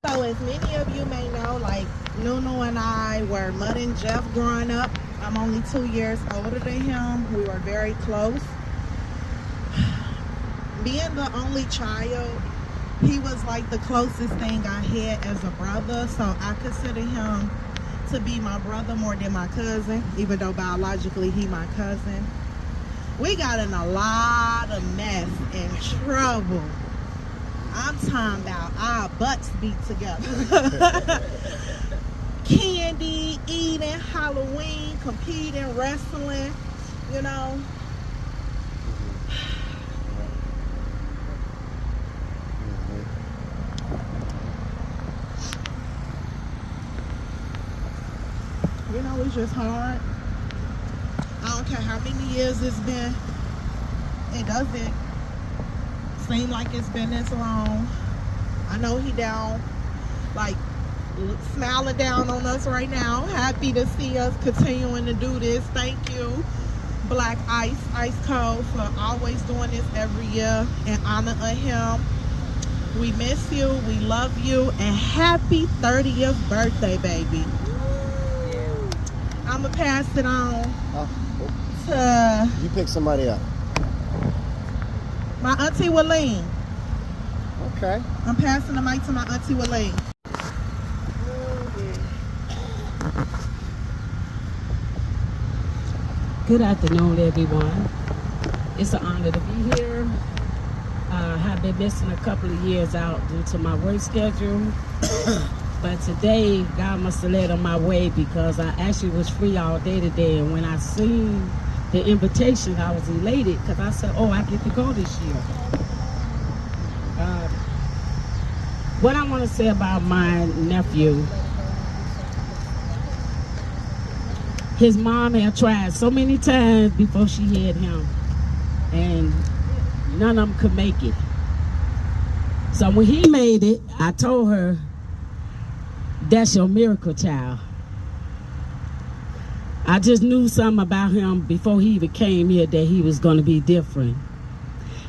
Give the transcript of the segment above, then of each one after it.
So as many of you may know, like Nunu and I were Mud and Jeff growing up. I'm only 2 years older than him. We were very close. Being the only child, he was like the closest thing I had as a brother. So I consider him to be my brother more than my cousin, even though biologically he my cousin. We got in a lot of mess and trouble. I'm talking about our butts beat together. Candy, eating, Halloween, competing, wrestling, you know. You know, it's just hard. I don't care how many years it's been. It doesn't seem like it's been this long. I know he down, like smiling down on us right now. Happy to see us continuing to do this. Thank you, Blaq Ice Cold, for always doing this every year in honor of him. We miss you, we love you, and happy 30th birthday, baby. I'm gonna pass it on to... You pick somebody up. My auntie Walene. Okay. I'm passing the mic to my auntie Walene. Good afternoon, everyone. It's an honor to be here. I have been missing a couple of years out due to my work schedule. But today, God must have led on my way because I actually was free all day today. And when I seen the invitation, I was elated because I said, oh, I get to go this year. What I want to say about my nephew, his mom had tried so many times before she had him, and none of them could make it. So when he made it, I told her, that's your miracle child. I just knew something about him before he even came here that he was going to be different.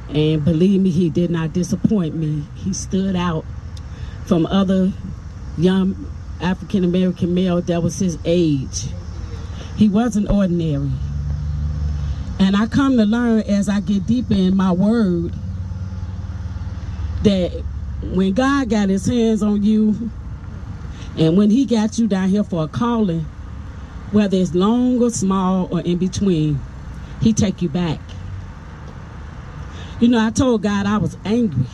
And believe me, he did not disappoint me. He stood out from other young African-American male that was his age. He wasn't ordinary. And I come to learn as I get deeper in my word that when God got his hands on you and when he got you down here for a calling, whether it's long or small or in between, he take you back. You know, I told God I was angry.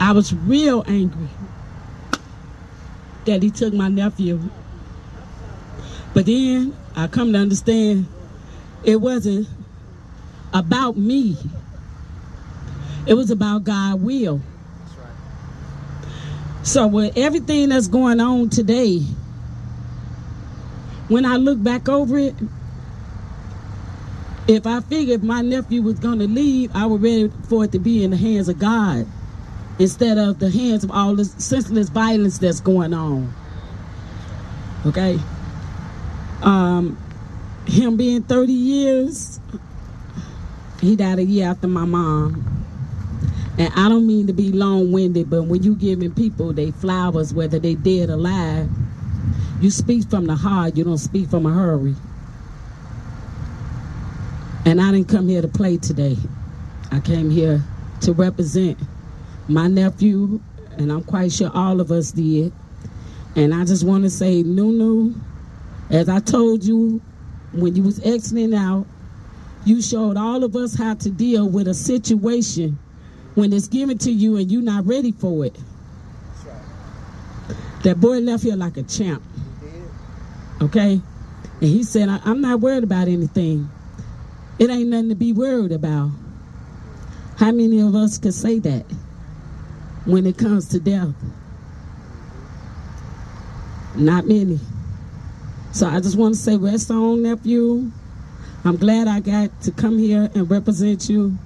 I was real angry that he took my nephew. But then I come to understand it wasn't about me. It was about God's will. So with everything that's going on today, when I look back over it, if I figured my nephew was going to leave, I was ready for it to be in the hands of God instead of the hands of all this senseless violence that's going on. Okay? Him being 30 years, he died a year after my mom. And I don't mean to be long-winded, but when you giving people they flowers, whether they dead or alive, you speak from the heart, you don't speak from a hurry. And I didn't come here to play today. I came here to represent my nephew, and I'm quite sure all of us did. And I just want to say, Nunu, as I told you when you was exiting out, you showed all of us how to deal with a situation when it's given to you and you're not ready for it. That's right. That boy left here like a champ. He did. Okay? And he said, I'm not worried about anything. It ain't nothing to be worried about. How many of us could say that when it comes to death? Not many. So I just want to say, rest on, nephew. I'm glad I got to come here and represent you.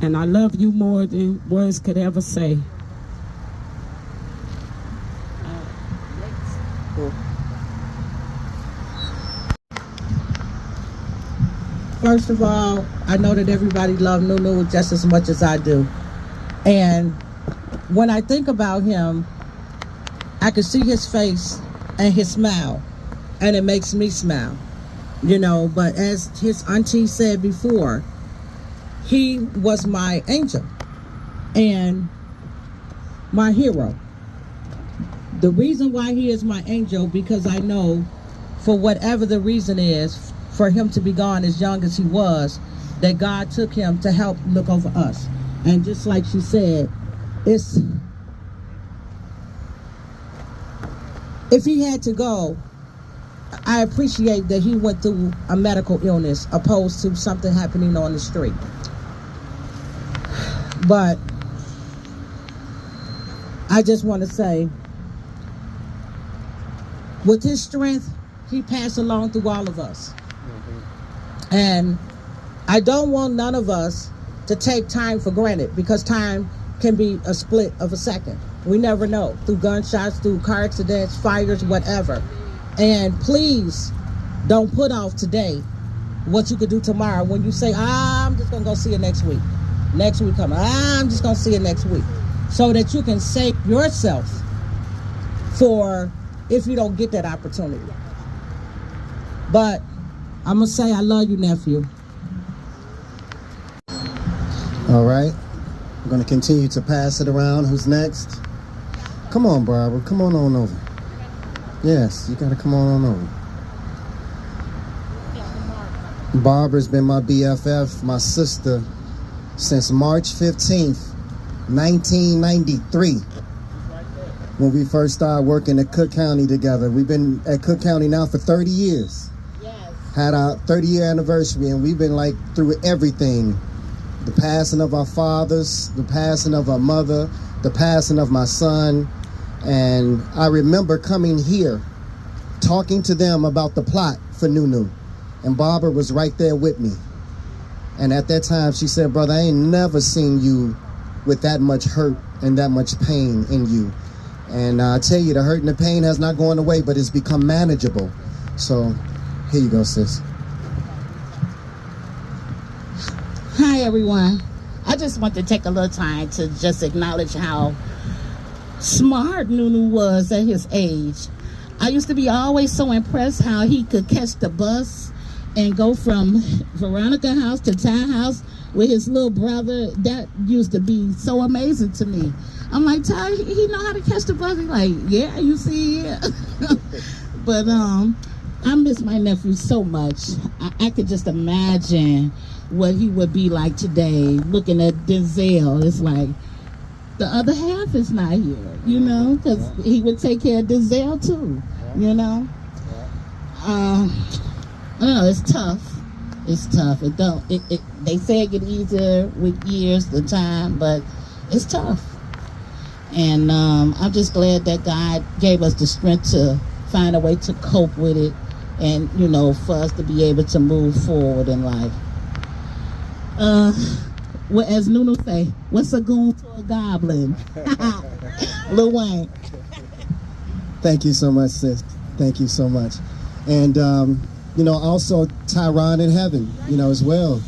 And I love you more than words could ever say. Cool. First of all, I know that everybody loves Nunu just as much as I do. And when I think about him, I can see his face and his smile, and it makes me smile, you know. But as his auntie said before, he was my angel and my hero. The reason why he is my angel, because I know for whatever the reason is for him to be gone as young as he was, that God took him to help look over us. And just like she said, if he had to go, I appreciate that he went through a medical illness opposed to something happening on the street. But I just want to say, with his strength, he passed along through all of us. And I don't want none of us to take time for granted, because time can be a split of a second. We never know, through gunshots, through car accidents, fires, whatever. And please don't put off today what you could do tomorrow when you say, I'm just going to go see it next week. Next week coming, I'm just going to see it next week. So that you can save yourself for if you don't get that opportunity. But I'm going to say I love you, nephew. All right. I'm going to continue to pass it around. Who's next? Come on, Barbara. Come on over. Yes, you got to come on over. Barbara's been my BFF, my sister, since March 15th, 1993. When we first started working at Cook County together. We've been at Cook County now for 30 years. Yes. Had our 30-year anniversary, and we've been like through everything. The passing of our fathers, the passing of our mother, the passing of my son. And I remember coming here, talking to them about the plot for Nunu. And Barbara was right there with me. And at that time, she said, brother, I ain't never seen you with that much hurt and that much pain in you. And I tell you, the hurt and the pain has not gone away, but it's become manageable. So here you go, sis. Hi, everyone. I just want to take a little time to just acknowledge how smart Nunu was at his age. I used to be always so impressed how he could catch the bus and go from Veronica house to Ty house with his little brother. That used to be so amazing to me. I'm like, Ty, he know how to catch the bus? He's like, yeah, you see it. But I miss my nephew so much. I could just imagine what he would be like today, looking at Denzel. It's like, the other half is not here, you know, because he would take care of Denzel too, you know. I don't know, it's tough. It's tough. They say it get easier with years, the time, but it's tough. And I'm just glad that God gave us the strength to find a way to cope with it, and, you know, for us to be able to move forward in life. Well, as Nunu say, what's a goon to a goblin? Lil Wayne. Thank you so much, sis. Thank you so much. And, you know, also Tyrone in heaven, you know, as well.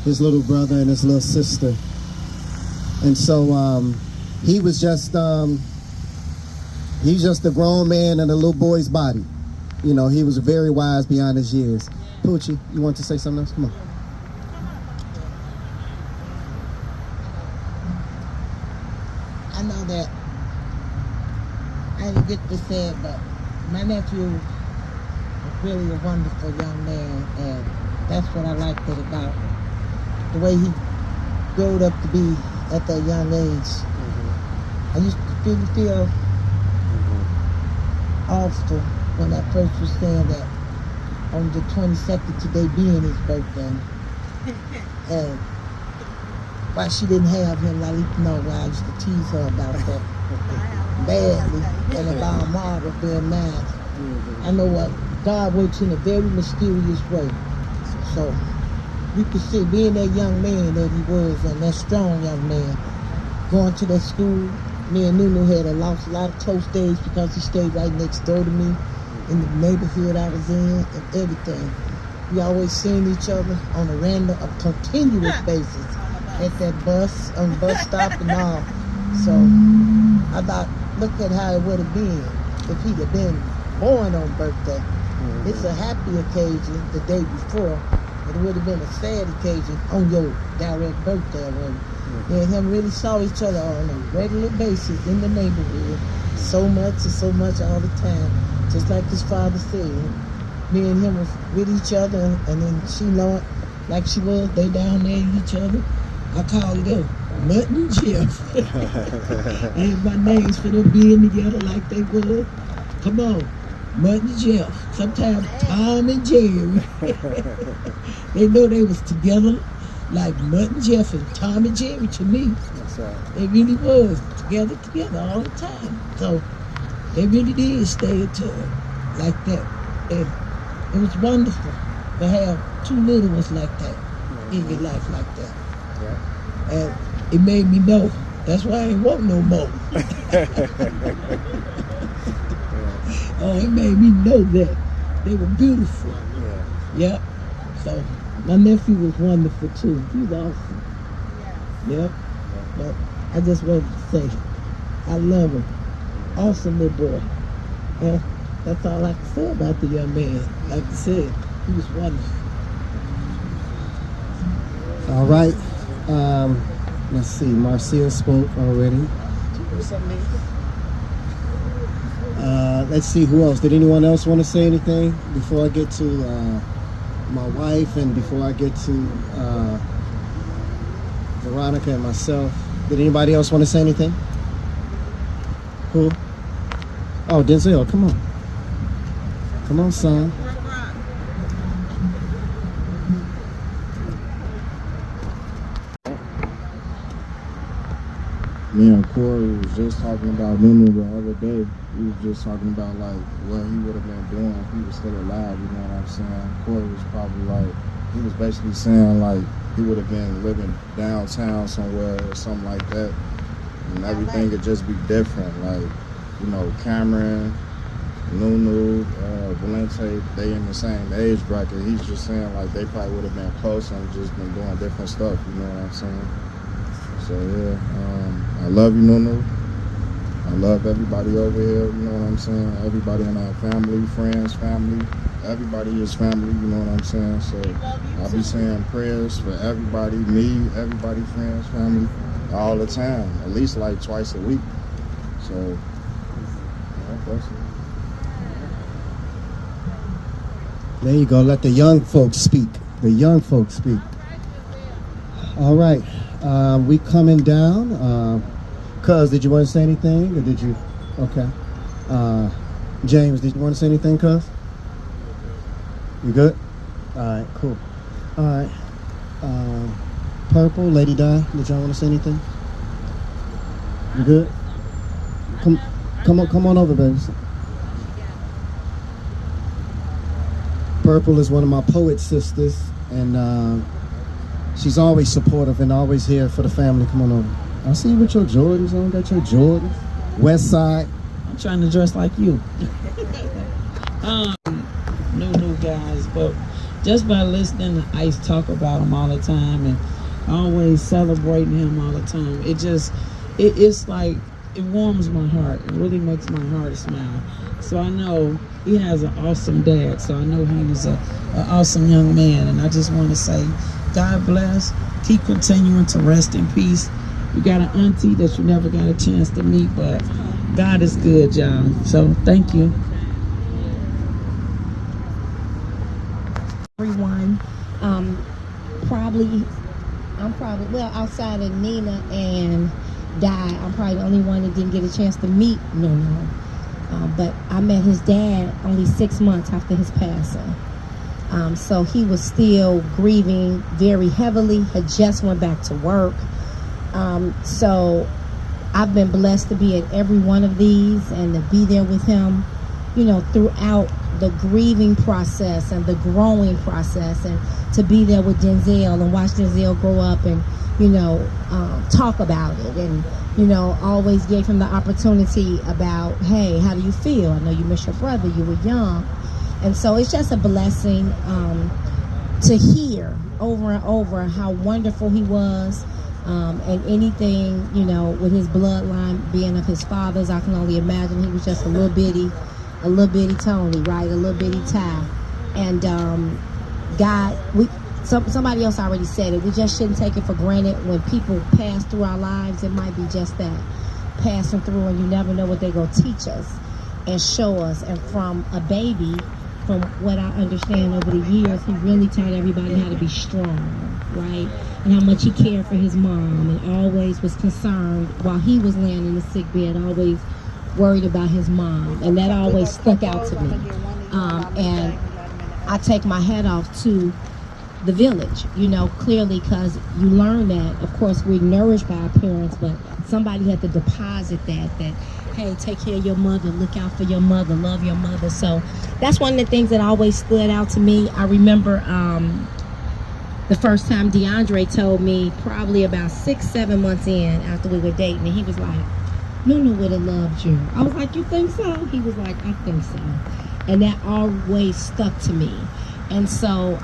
His little brother and his little sister. And so he was just a grown man in a little boy's body. You know, he was very wise beyond his years. Poochie, you want to say something else? Come on. I know that I didn't get to say it, but my nephew was really a wonderful young man, and that's what I liked it about the way he growed up to be at that young age. I used to feel awful when that person was saying that on the 22nd today being his birthday, and why she didn't have him. I didn't know why I used to tease her about that badly, and about Margaret being mad. I know what God works in a very mysterious way. So you can see, being that young man that he was, and that strong young man, going to that school. Me and Nunu had lost a lot of close days because he stayed right next door to me in the neighborhood I was in and everything. We always seen each other on a continuous basis at that bus, on the bus stop and all. So I thought, look at how it would have been if he'd have been born on birthday. It's a happy occasion the day before, but it would have been a sad occasion on your direct birthday. When me and him really saw each other on a regular basis in the neighborhood, so much and so much all the time. Just like his father said, me and him was with each other, and then she know it like she was. They down there with each other. I called them Mutt and Jeff. And my names for them being together like they were. Come on, Mutt and Jeff. Sometimes Tom and Jerry. They know they was together like Mutt and Jeff and Tom and Jerry to me. That's right. They really was together all the time. So they really did stay in touch like that. And it was wonderful to have two little ones like that in your life like that. Yeah. And it made me know. That's why I ain't want no more. Oh, it made me know that they were beautiful. Yeah. Yep. So my nephew was wonderful too. He was awesome. Yep. But I just wanted to say, I love him. Awesome little boy. And that's all I can say about the young man. Like I said, he was wonderful. All right. Let's see. Marcia spoke already. Let's see who else. Did anyone else want to say anything before I get to my wife and before I get to Veronica and myself? Did anybody else want to say anything? Who? Oh, Denzel, come on. Come on, son. Me and Corey was just talking about Nunu the other day. We was just talking about like what he would have been doing if he was still alive, you know what I'm saying? Corey was probably like, he was basically saying like he would have been living downtown somewhere or something like that. And everything could just be different. Like, you know, Cameron, Nunu, Valente, they in the same age bracket. He's just saying like they probably would have been close and just been doing different stuff, you know what I'm saying? So yeah, I love you, Nunu. I love everybody over here, you know what I'm saying? Everybody in our family, friends, family. Everybody is family, you know what I'm saying? So I'll be saying prayers for everybody, me, everybody, friends, family, all the time. At least like twice a week. So, yeah, that's it. There you go. Let the young folks speak. The young folks speak. All right. We coming down. Cuz, did you want to say anything? Or did you? Okay. James, did you want to say anything, Cuz? You good? All right, cool. All right. Purple, Lady Di, did y'all want to say anything? You good? Come on over, baby. Purple is one of my poet sisters, and she's always supportive and always here for the family. Come on over. I see you with your Jordans on. Got your Jordans. West Side. I'm trying to dress like you. New guys, but just by listening to Ice talk about him all the time and always celebrating him all the time, it's like, it warms my heart. It really makes my heart smile. So I know he has an awesome dad. So I know he's an awesome young man. And I just want to say, God bless. Keep continuing to rest in peace. You got an auntie that you never got a chance to meet, but God is good, y'all. So thank you. Everyone, I'm probably, well, outside of Nina and Di, I'm probably the only one that didn't get a chance to meet Nunu. But I met his dad only 6 months after his passing. So he was still grieving very heavily, had just went back to work. So I've been blessed to be at every one of these and to be there with him, you know, throughout the grieving process and the growing process, and to be there with Denzel and watch Denzel grow up and, you know, talk about it, and, you know, always gave him the opportunity about, hey, how do you feel? I know you miss your brother, you were young. And so it's just a blessing to hear over and over how wonderful he was, And anything, you know, with his bloodline being of his father's, I can only imagine he was just a little bitty Tony, right? A little bitty Ty. And God, somebody else already said it. We just shouldn't take it for granted when people pass through our lives. It might be just that, passing through, and you never know what they're going to teach us and show us. And from a baby, from what I understand over the years, he really taught everybody how to be strong, right? And how much he cared for his mom and always was concerned while he was laying in the sick bed, always worried about his mom. And that always stuck out to me. And I take my hat off to the village, you know, clearly, because you learn that, of course, we're nourished by our parents, but somebody had to deposit that, hey, take care of your mother, look out for your mother, love your mother. So that's one of the things that always stood out to me. I remember the first time DeAndre told me, probably about 6-7 months in after we were dating, and he was like, Nunu would have loved you. I was like, you think so? He was like, I think so. And that always stuck to me. And so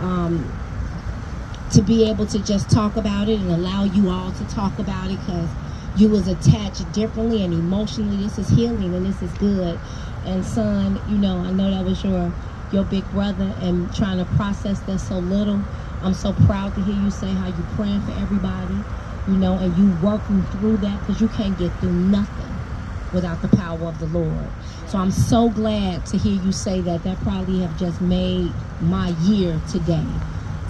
to be able to just talk about it and allow you all to talk about it, because you was attached differently and emotionally, this is healing and this is good. And son, you know, I know that was your big brother, and trying to process that so little. I'm so proud to hear you say how you praying for everybody, you know, and you working through that, because you can't get through nothing without the power of the Lord. So I'm so glad to hear you say that. That probably have just made my year today,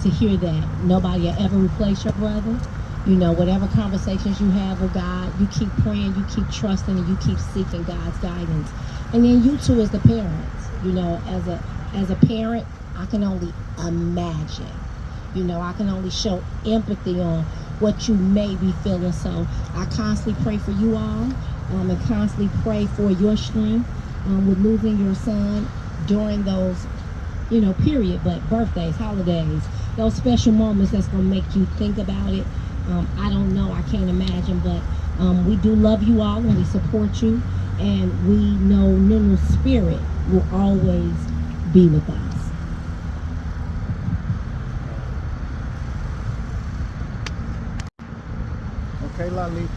to hear that nobody will ever replace your brother. You know, whatever conversations you have with God, you keep praying, you keep trusting, and you keep seeking God's guidance. And then you too, as the parents, you know, as a parent, I can only imagine. You know, I can only show empathy on what you may be feeling. So I constantly pray for you all, and constantly pray for your strength with losing your son during those, you know, period, but birthdays, holidays, those special moments that's going to make you think about it. I don't know, I can't imagine, but we do love you all and we support you, and we know Nunu's spirit will always be with us. Okay, Lalita.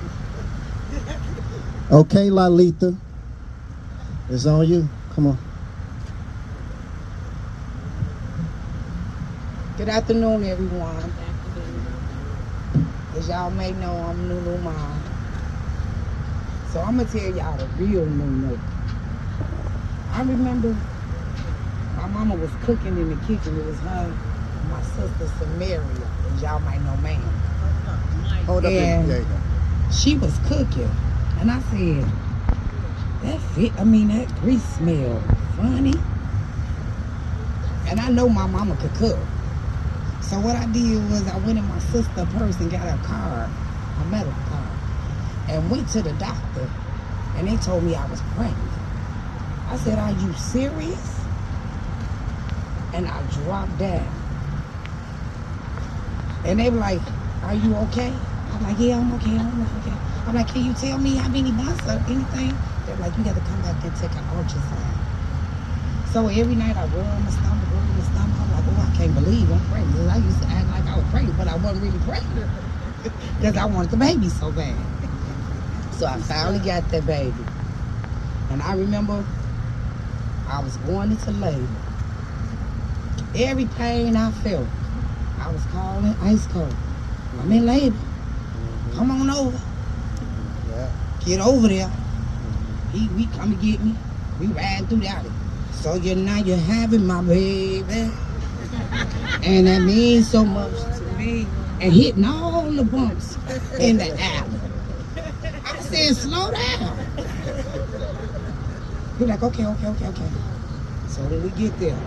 Okay, Lalita. It's on you. Come on. Good afternoon, everyone. As y'all may know, I'm Nunu mom. So I'm gonna tell y'all the real Nunu. I remember my mama was cooking in the kitchen. It was her, my sister Samaria, as y'all might know, ma'am. Hold up. There you go. She was cooking, and I said, that grease smell funny. And I know my mama could cook. So what I did was I went in my sister's purse and got a card, a medical card, and went to the doctor, and they told me I was pregnant. I said, are you serious? And I dropped down. And they were like, are you okay? I'm like, yeah, I'm okay, I'm like, can you tell me how many months or anything? They're like, you got to come back and take an ultrasound. So every night I rub my stomach. I'm like, oh, I can't believe I'm pregnant. I used to act like I was pregnant, but I wasn't really pregnant because I wanted the baby so bad. So I finally got that baby. And I remember I was going into labor. Every pain I felt, I was calling Ice Cold. I'm in labor. Come on over. Yeah. Get over there. He come and get me. We riding through the alley. So now you're having my baby. And that means so much to me. And hitting all the bumps in the alley. I said, slow down. He's like, okay. So when we get there,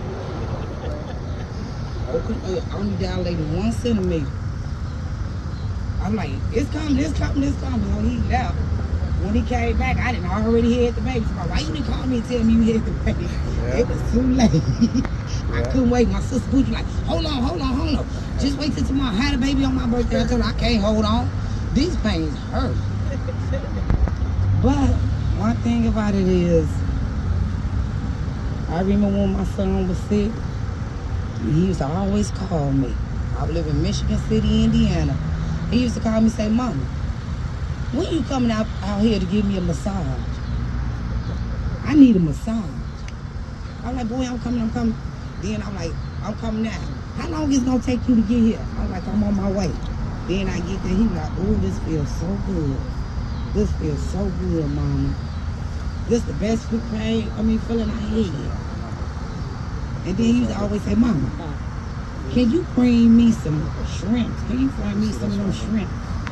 only dilated 1 centimeter. I'm like, it's coming. So he left. When he came back, I didn't already had the baby. So why you didn't call me and tell me you had the baby? Yeah. It was too late. I couldn't wait. My sister was like, hold on. Just wait till tomorrow. I had a baby on my birthday. I told her I can't hold on. These pains hurt. But one thing about it is, I remember when my son was sick, he used to always call me. I live in Michigan City, Indiana. He used to call me and say, Mama, when you coming out here to give me a massage? I need a massage. I'm like, boy, I'm coming. Then I'm like, I'm coming now. How long is it gonna take you to get here? I'm like, I'm on my way. Then I get there, he like, oh, this feels so good. This feels so good, Mama. This the best feeling I had. And then he used to always say, Mama, can you bring me some shrimp? Can you fry me some of them shrimp?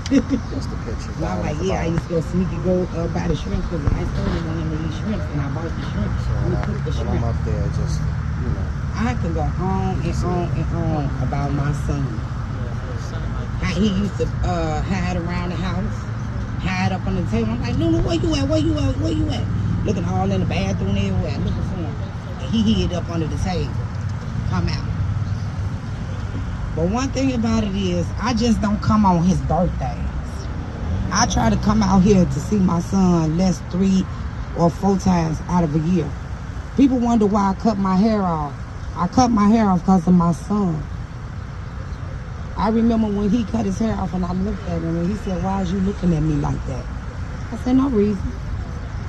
That's the picture. So I'm like, yeah, I used to go sneak and go buy the shrimp because I started wanting to eat shrimp, and I bought the shrimp. And we cooked the shrimp. I'm up there, just, you know. I can go on and on and on about my son. How he used to hide around the house, hide up on the table. I'm like, no, where you at? Where you at? Where you at? Looking all in the bathroom everywhere, looking for him. And he hid up under the table. Come out. But one thing about it is, I just don't come on his birthdays. I try to come out here to see my son less 3 or 4 times out of a year. People wonder why I cut my hair off. I cut my hair off because of my son. I remember when he cut his hair off and I looked at him and he said, why is you looking at me like that? I said, no reason.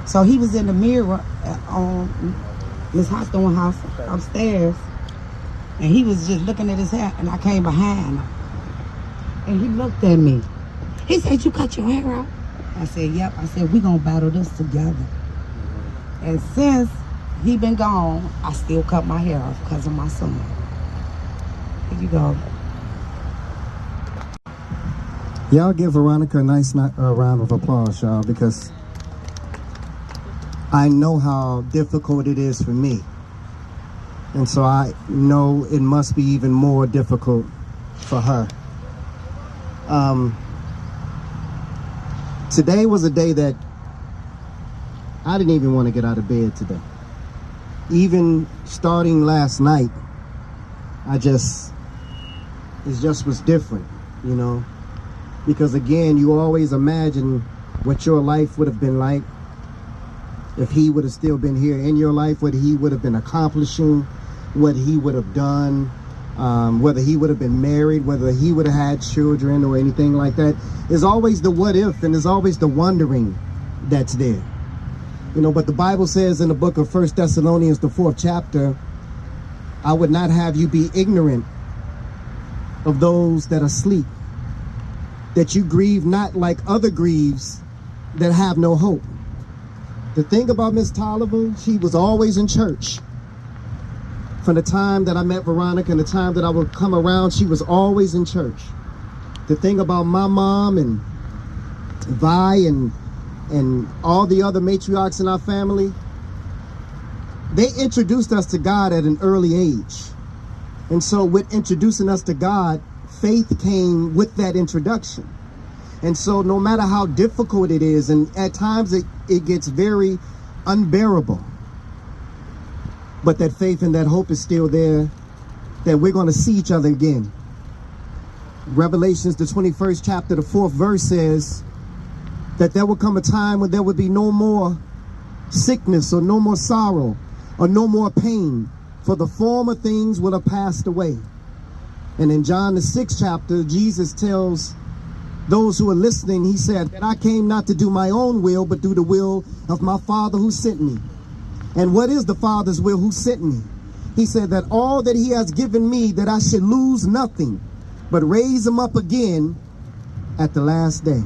So he was in the mirror on Miss Hawthorne's house upstairs, and he was just looking at his hair, and I came behind him. And he looked at me. He said, you cut your hair off? I said, yep. I said, we're going to battle this together. And since he been gone, I still cut my hair off because of my son. Here you go. Y'all give Veronica a nice round of applause, y'all, because I know how difficult it is for me. And so I know it must be even more difficult for her. Today was a day that I didn't even want to get out of bed today. Even starting last night, it just was different, you know? Because again, you always imagine what your life would have been like if he would have still been here in your life, what he would have been accomplishing, what he would have done, whether he would have been married, whether he would have had children or anything like that. There's always the what if, and there's always the wondering that's there. You know, but the Bible says in the book of 1 Thessalonians, the 4th chapter, I would not have you be ignorant of those that are asleep, that you grieve not like other grieves that have no hope. The thing about Miss Tolliver, she was always in church. From the time that I met Veronica and the time that I would come around, she was always in church. The thing about my mom and Vi and all the other matriarchs in our family, they introduced us to God at an early age. And so with introducing us to God, faith came with that introduction. And so no matter how difficult it is, and at times it gets very unbearable, but that faith and that hope is still there, that we're going to see each other again. Revelations, the 21st chapter, the 4th verse says that there will come a time when there will be no more sickness or no more sorrow or no more pain, for the former things will have passed away. And in John, the 6th chapter, Jesus tells those who are listening, he said that I came not to do my own will, but do the will of my Father who sent me. And what is the Father's will who sent me? He said that all that he has given me, that I should lose nothing, but raise him up again at the last day.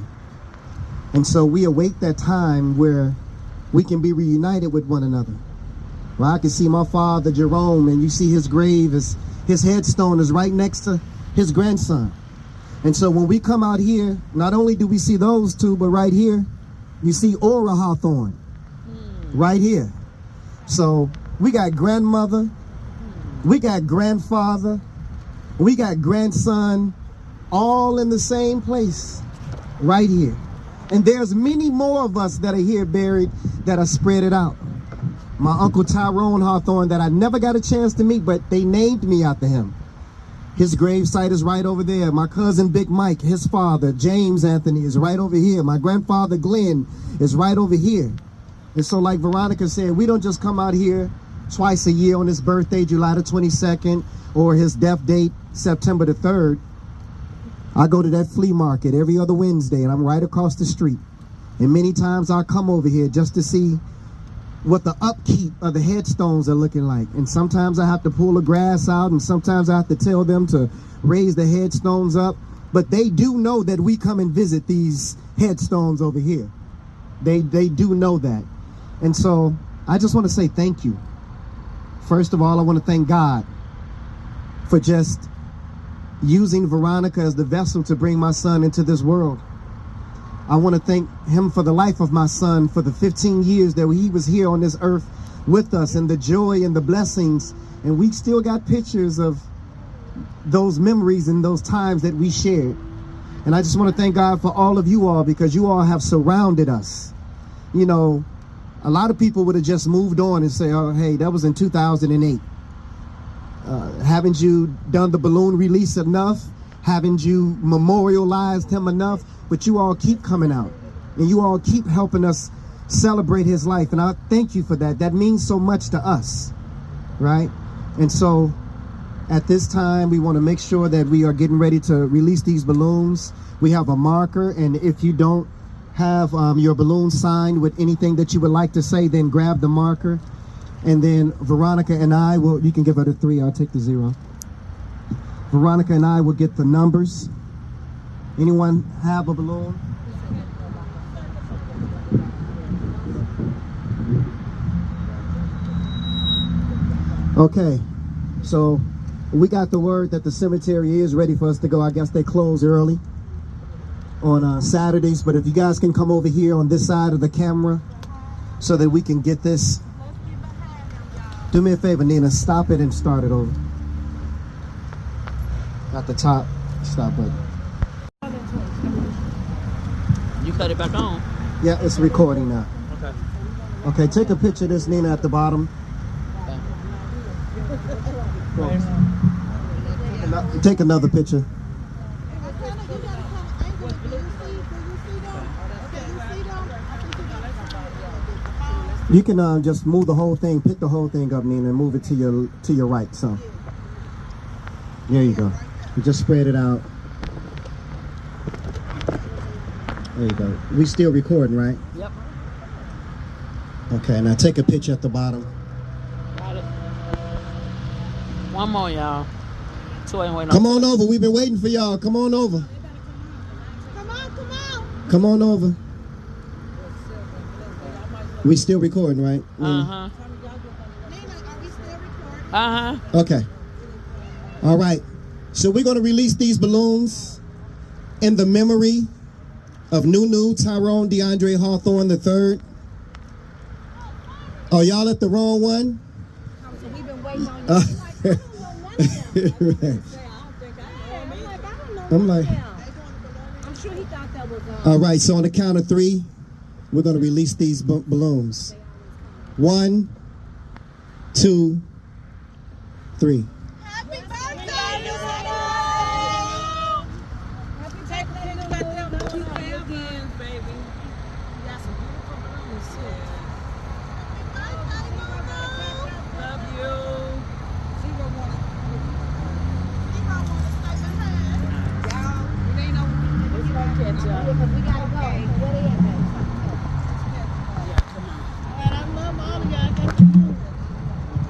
And so we await that time where we can be reunited with one another. Well, I can see my father, Tyrone, and you see his grave, his headstone is right next to his grandson. And so when we come out here, not only do we see those two, but right here, you see Aura Hawthorne, right here. So we got grandmother, we got grandfather, we got grandson, all in the same place, right here. And there's many more of us that are here buried that are spread it out. My uncle Tyrone Hawthorne, that I never got a chance to meet, but they named me after him. His gravesite is right over there. My cousin Big Mike, his father, James Anthony, is right over here. My grandfather Glenn is right over here. And so like Veronica said, we don't just come out here twice a year on his birthday, July the 22nd, or his death date, September the 3rd. I go to that flea market every other Wednesday, and I'm right across the street. And many times I come over here just to see what the upkeep of the headstones are looking like. And sometimes I have to pull the grass out, and sometimes I have to tell them to raise the headstones up. But they do know that we come and visit these headstones over here. They do know that. And so I just want to say thank you. First of all, I want to thank God for just using Veronica as the vessel to bring my son into this world. I want to thank him for the life of my son, for the 15 years that he was here on this earth with us, and the joy and the blessings. And we still got pictures of those memories and those times that we shared. And I just want to thank God for all of you all, because you all have surrounded us. You know, a lot of people would have just moved on and say, oh, hey, that was in 2008. Haven't you done the balloon release enough? Haven't you memorialized him enough? But you all keep coming out, and you all keep helping us celebrate his life. And I thank you for that. That means so much to us, right? And so at this time, we want to make sure that we are getting ready to release these balloons. We have a marker, and if you don't have your balloon signed with anything that you would like to say, then grab the marker. And then Veronica and I will, you can give her the 3, I'll take the 0. Veronica and I will get the numbers. Anyone have a balloon? Okay, so we got the word that the cemetery is ready for us to go. I guess they close early on Saturdays, but if you guys can come over here on this side of the camera so that we can get this. Do me a favor, Nina, stop it and start it over. At the top, stop button. You cut it back on? Yeah, it's recording now. Okay. Okay, take a picture of this, Nina, at the bottom. Take another picture. You can just move the whole thing, pick the whole thing up, Nina, and move it to your right. So there you go. You just spread it out. There you go. We still recording, right? Yep. Okay, now take a picture at the bottom. Got it. One more, y'all. Two ain't waiting. Come on over. We've been waiting for y'all. Come on over. Come on. Come on over. We still recording, right? Uh-huh. Nina, are we still recording? Uh-huh. Okay. All right. So we're going to release these balloons in the memory of Nunu Tyrone DeAndre Hawthorne III. Oh, y'all at the wrong one? So we've been waiting on you. Right. I'm like, I'm sure he thought that was all right, so on the count of 3, we're going to release these balloons. 1, 2, 3. Happy birthday, Nunu!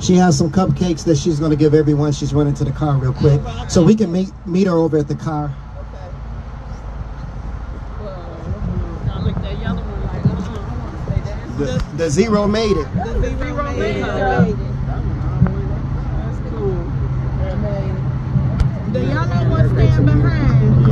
She has some cupcakes that she's going to give everyone. She's running to the car real quick. So we can meet her over at the car. The 0 made it. The 0 made it. The yellow one stand behind.